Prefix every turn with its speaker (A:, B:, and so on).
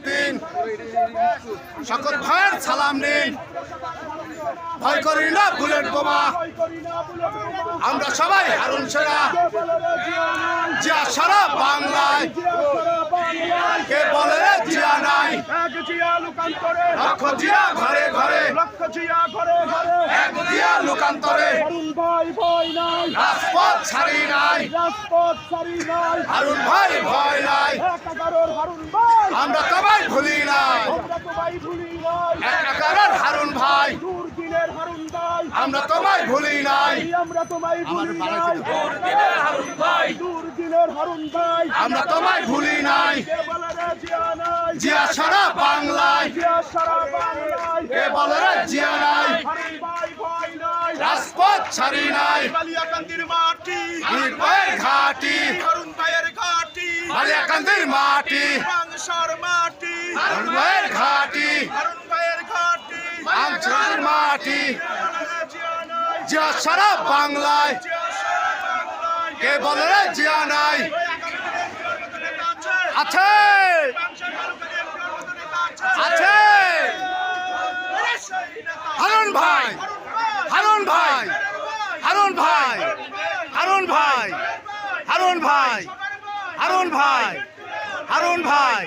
A: দিন শকত ভাইয়ের সালাম নিন, ভয় করি না বুলেট বোমা, আমরা সবাই হারুন সেনা, জিয়া সারা বাংলায়, কে বলে জিয়া নাই, লক্ষ জিয়া ঘরে ঘরে, এক জিয়া লোকান্তরে, রাজপথ ছাড়ি নাই, হারুন ভাই ভয় নাই, আমরা তোমায় ভুলি নাই, একাকারের হারুন ভাই, আমরা তোমায় ভুলি নাই, আমরা তোমায় ভুলি নাই, জিয়া সারা বাংলায়, কে বলে রে জিয়া নাই, রাজপথ ছাড়ি নাই,
B: বালিয়াকান্দির মাটি,
A: বীর ভাইয়ের ঘাটি,
B: হারুন ভাইয়ের ঘাটি,
A: বালিয়াকান্দির মাটি,
B: মাংসর মাটি,
A: হারুন ভাইয়ের ঘাটি,
B: হারুন ভাইয়ের ঘাটি,
A: আমচার মাটি,
B: জিয়া নাই,
A: জিয়া সারা বাংলায়,
B: জিয়া সারা বাংলায়,
A: কে বলে রে জিয়া নাই, আছে আছে হারুন ভাই, হারুন ভাই, হারুন ভাই, হারুন ভাই, হারুন ভাই, হারুন ভাই, হারুন ভাই।